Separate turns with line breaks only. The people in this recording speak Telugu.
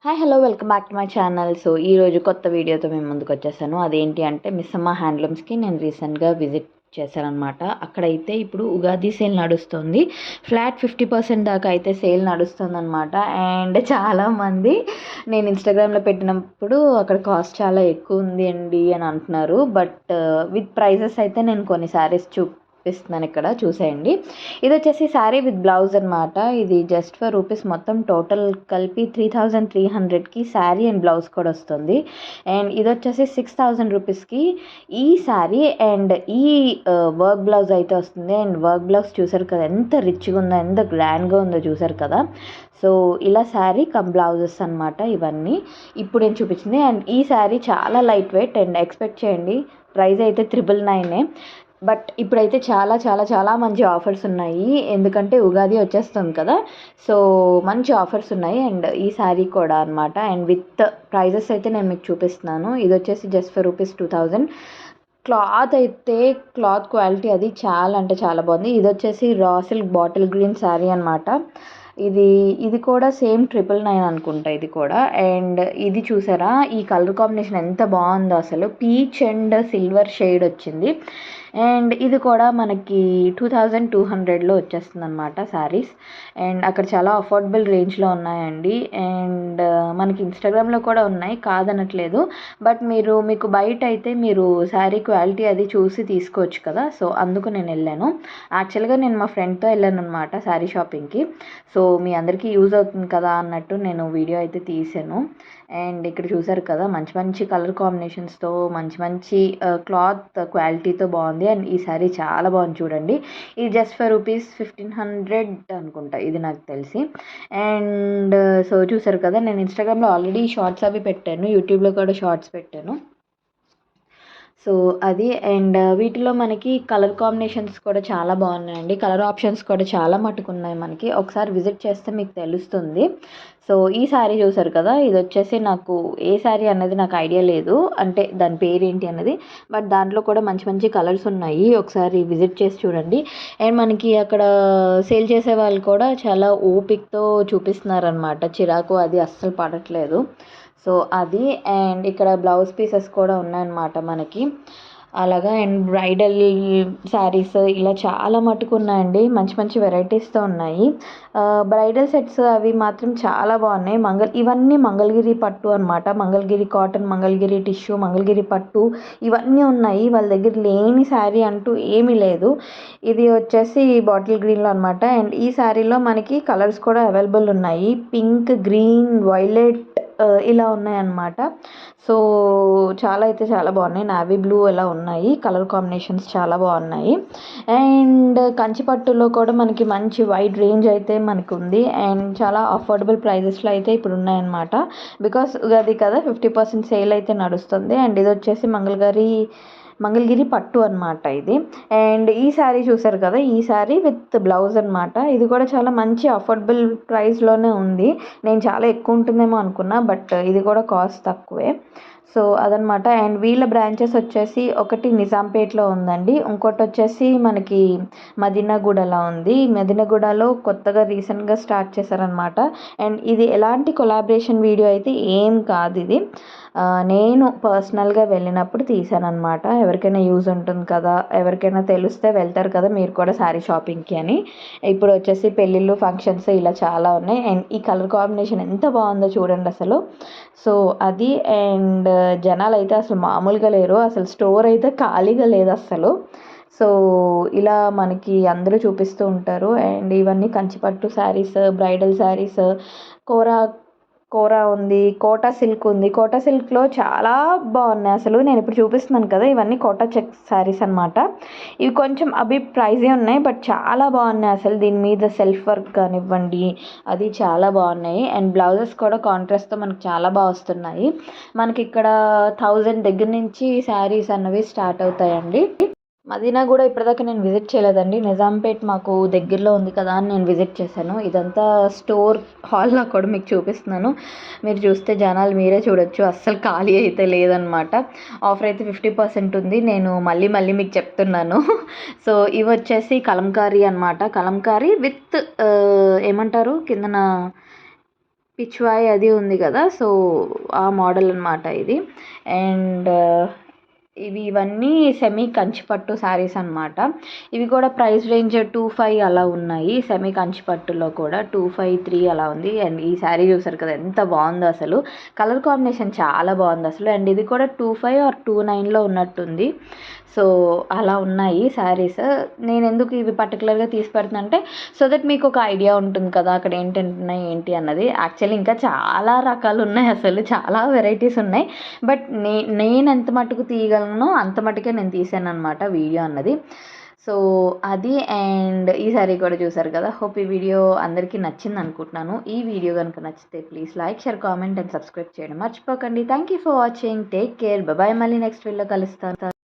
Hi hello welcome back to my channel. So ఈరోజు కొత్త వీడియోతో మేము ముందుకు వచ్చేసాను. అదేంటి అంటే మిస్సమ్మ హ్యాండ్లూమ్స్కి నేను రీసెంట్గా విజిట్ చేశానమాట. అక్కడైతే ఇప్పుడు ఉగాది సేల్ నడుస్తుంది. ఫ్లాట్ 50% దాకా అయితే సేల్ నడుస్తుంది అనమాట. అండ్ చాలామంది నేను ఇన్స్టాగ్రామ్లో పెట్టినప్పుడు అక్కడ కాస్ట్ చాలా ఎక్కువ ఉంది అండి అని అంటున్నారు. బట్ విత్ ప్రైజెస్ అయితే నేను కొన్ని శారీస్ చూపిస్తున్నాను, ఇక్కడ చూసేయండి. ఇది వచ్చేసి శారీ విత్ బ్లౌజ్ అనమాట. ఇది జస్ట్ ఫర్ రూపీస్ మొత్తం టోటల్ కలిపి 3300కి శారీ అండ్ బ్లౌజ్ కూడా వస్తుంది. అండ్ ఇది వచ్చేసి 6000 రూపీస్కి ఈ శారీ అండ్ ఈ వర్క్ బ్లౌజ్ అయితే వస్తుంది. అండ్ వర్క్ బ్లౌజ్ చూసారు కదా ఎంత రిచ్గా ఉందో, ఎంత గ్రాండ్గా ఉందో చూసారు కదా. సో ఇలా శారీ కమ్ బ్లౌజెస్ అనమాట ఇవన్నీ ఇప్పుడు నేను చూపించింది. అండ్ ఈ శారీ చాలా లైట్ వెయిట్ అండ్ ఎక్స్పెక్ట్ చేయండి ప్రైస్ అయితే 999. బట్ ఇప్పుడైతే చాలా చాలా చాలా మంచి ఆఫర్స్ ఉన్నాయి, ఎందుకంటే ఉగాది వచ్చేస్తుంది కదా. సో మంచి ఆఫర్స్ ఉన్నాయి అండ్ ఈ శారీ కూడా అనమాట. అండ్ విత్ ప్రైజెస్ అయితే నేను మీకు చూపిస్తున్నాను. ఇది వచ్చేసి just for rupees 2000. Cloth quality అది చాలా అంటే చాలా బాగుంది. ఇది వచ్చేసి raw silk bottle green sari అనమాట. ఇది కూడా సేమ్ 999 అనుకుంటా ఇది కూడా. అండ్ ఇది చూసారా ఈ కలర్ కాంబినేషన్ ఎంత బాగుందో, అసలు పీచ్ అండ్ సిల్వర్ షేడ్ వచ్చింది. అండ్ ఇది కూడా మనకి 2200లో వచ్చేస్తుంది అనమాట శారీస్. అండ్ అక్కడ చాలా అఫోర్డబుల్ రేంజ్లో ఉన్నాయండి. అండ్ మనకి ఇన్స్టాగ్రామ్లో కూడా ఉన్నాయి, కాదనట్లేదు. బట్ మీకు బయట అయితే మీరు శారీ క్వాలిటీ అది చూసి తీసుకోవచ్చు కదా. సో అందుకు నేను వెళ్ళాను. యాక్చువల్గా నేను మా ఫ్రెండ్తో వెళ్ళాను అనమాట శారీ షాపింగ్కి. సో మీ అందరికీ యూజ్ అవుతుంది కదా అన్నట్టు నేను వీడియో అయితే తీసాను. అండ్ ఇక్కడ చూసారు కదా మంచి మంచి కలర్ కాంబినేషన్స్తో మంచి క్లాత్ క్వాలిటీతో బాగుంది. అండ్ ఈ శారీ చాలా బాగుంది చూడండి. ఇది జస్ట్ ఫర్ రూపీస్ 1500 అనుకుంటా ఇది నాకు తెలిసి. అండ్ సో చూసారు కదా నేను ఇన్స్టాగ్రామ్లో ఆల్రెడీ షార్ట్స్ అవి పెట్టాను, యూట్యూబ్లో కూడా షార్ట్స్ పెట్టాను. సో అది. అండ్ వీటిలో మనకి కలర్ కాంబినేషన్స్ కూడా చాలా బాగున్నాయండి. కలర్ ఆప్షన్స్ కూడా చాలా మటుకు ఉన్నాయి మనకి. ఒకసారి విజిట్ చేస్తే మీకు తెలుస్తుంది. సో ఈ శారీ చూసారు కదా, ఇది వచ్చేసి నాకు ఏ శారీ అన్నది నాకు ఐడియా లేదు, అంటే దాని పేరు ఏంటి అన్నది. బట్ దాంట్లో కూడా మంచి మంచి కలర్స్ ఉన్నాయి, ఒకసారి విజిట్ చేసి చూడండి. అండ్ మనకి అక్కడ సేల్ చేసే వాళ్ళు కూడా చాలా ఓపికతో చూపిస్తున్నారనమాట, చిరాకు అది అస్సలు పడట్లేదు. సో అది. అండ్ ఇక్కడ బ్లౌజ్ పీసెస్ కూడా ఉన్నాయన్నమాట మనకి అలాగా. అండ్ బ్రైడల్ శారీస్ ఇలా చాలా మటుకు ఉన్నాయండి, మంచి మంచి వెరైటీస్తో ఉన్నాయి. బ్రైడల్ సెట్స్ అవి మాత్రం చాలా బాగున్నాయి. ఇవన్నీ మంగళగిరి పట్టు అనమాట. మంగళగిరి కాటన్, మంగళగిరి టిష్యూ, మంగళగిరి పట్టు ఇవన్నీ ఉన్నాయి. వాళ్ళ దగ్గర లేని శారీ అంటూ ఏమీ లేదు. ఇది వచ్చేసి బాటిల్ గ్రీన్లో అనమాట. అండ్ ఈ శారీలో మనకి కలర్స్ కూడా అవైలబుల్ ఉన్నాయి, పింక్, గ్రీన్, వైలెట్ ఇలా ఉన్నాయన్నమాట. సో చాలా అయితే చాలా బాగున్నాయి. నావీ బ్లూ ఇలా ఉన్నాయి, కలర్ కాంబినేషన్స్ చాలా బాగున్నాయి. అండ్ కంచిపట్టులో కూడా మనకి మంచి వైడ్ రేంజ్ అయితే మనకు ఉంది. అండ్ చాలా అఫోర్డబుల్ ప్రైజెస్లో అయితే ఇప్పుడు ఉన్నాయన్నమాట. బికాస్ ఉగాది కదా 50% సేల్ అయితే నడుస్తుంది. అండ్ ఇది వచ్చేసి మంగళగిరి పట్టు అనమాట ఇది. అండ్ ఈ శారీ చూసారు కదా, ఈ శారీ విత్ బ్లౌజ్ అనమాట. ఇది కూడా చాలా మంచి అఫోర్డబుల్ ప్రైస్లోనే ఉంది. నేను చాలా ఎక్కువ ఉంటుందేమో అనుకున్నా, బట్ ఇది కూడా కాస్ట్ తక్కువే. సో అదనమాట. అండ్ వీళ్ళ బ్రాంచెస్ వచ్చేసి ఒకటి నిజాంపేట్లో ఉందండి, ఇంకోటి వచ్చేసి మనకి మదీనాగూడలో ఉంది. మదీనాగూడలో కొత్తగా రీసెంట్గా స్టార్ట్ చేశారనమాట. అండ్ ఇది ఎలాంటి కొలాబరేషన్ వీడియో అయితే ఏం కాదు, ఇది నేను పర్సనల్గా వెళ్ళినప్పుడు తీసాను అనమాట. ఎవరికైనా యూజ్ ఉంటుంది కదా, ఎవరికైనా తెలిస్తే వెళ్తారు కదా మీరు కూడా శారీ షాపింగ్కి అని. ఇప్పుడు వచ్చేసి పెళ్ళిళ్ళు, ఫంక్షన్స్ ఇలా చాలా ఉన్నాయి. అండ్ ఈ కలర్ కాంబినేషన్ ఎంత బాగుందో చూడండి అసలు. సో అది. అండ్ జనాలు అయితే అసలు మామూలుగా లేరు, అసలు స్టోర్ అయితే ఖాళీగా లేదు అసలు. సో ఇలా మనకి అందరూ చూపిస్తూ ఉంటారు. అండ్ ఇవన్నీ కంచిపట్టు శారీస్, బ్రైడల్ శారీస్, కోరా ఉంది, కోటా సిల్క్ ఉంది. కోటా సిల్క్లో చాలా బాగున్నాయి అసలు. నేను ఇప్పుడు చూపిస్తున్నాను కదా, ఇవన్నీ కోటా చెక్ శారీస్ అనమాట. ఇవి కొంచెం అవి ప్రైజే ఉన్నాయి, బట్ చాలా బాగున్నాయి అసలు. దీని మీద సెల్ఫ్ వర్క్ కానివ్వండి అది చాలా బాగున్నాయి. అండ్ బ్లౌజెస్ కూడా కాంట్రాస్ట్తో మనకి చాలా బాగా వస్తున్నాయి. మనకి ఇక్కడ 1000 దగ్గర నుంచి శారీస్ అన్నవి స్టార్ట్ అవుతాయండి. మదీనా కూడా ఇప్పటిదాకా నేను విజిట్ చేయలేదండి. నిజాంపేట్ మాకు దగ్గరలో ఉంది కదా అని నేను విజిట్ చేశాను. ఇదంతా స్టోర్ హాల్లో కూడా మీకు చూపిస్తున్నాను, మీరు చూస్తే జనాలు మీరే చూడొచ్చు, అస్సలు ఖాళీ అయితే లేదనమాట. ఆఫర్ అయితే 50% ఉంది, నేను మళ్ళీ మీకు చెప్తున్నాను. సో ఇవి వచ్చేసి కలంకారీ అనమాట. కలంకారీ విత్ ఏమంటారు కిందన పిచ్వాయ్ అది ఉంది కదా, సో ఆ మోడల్ అనమాట ఇది. అండ్ ఇవన్నీ సెమీ కంచిపట్టు శారీస్ అనమాట. ఇవి కూడా ప్రైస్ రేంజ్ 2,500 అలా ఉన్నాయి. సెమీ కంచిపట్టులో కూడా 2,500, 3 అలా ఉంది. అండ్ ఈ శారీ చూసారు కదా ఎంత బాగుందో అసలు, కలర్ కాంబినేషన్ చాలా బాగుంది అసలు. అండ్ ఇది కూడా 2,500 ఆర్ 2,900లో ఉన్నట్టుంది. సో అలా ఉన్నాయి శారీస్. నేను ఎందుకు ఇవి పర్టికులర్గా తీసి పెడుతున్నా అంటే, సో దట్ మీకు ఒక ఐడియా ఉంటుంది కదా అక్కడ ఏంటంటున్నాయి ఏంటి అన్నది. యాక్చువల్లీ ఇంకా చాలా రకాలు ఉన్నాయి అసలు, చాలా వెరైటీస్ ఉన్నాయి. బట్ నేను ఎంత మటుకు తీయగలను అంత మటుకే నేను తీసాను అనమాట వీడియో అన్నది. సో అది. అండ్ ఈ సారీ కూడా చూసారు కదా. హోప్ ఈ వీడియో అందరికీ నచ్చింది అనుకుంటున్నాను. ఈ వీడియో కనుక నచ్చితే please like, share, comment and subscribe చేయడం మర్చిపోకండి. Thank you for watching. Take care. Bye. మళ్ళీ నెక్స్ట్ వీడియోలో కలుస్తాను.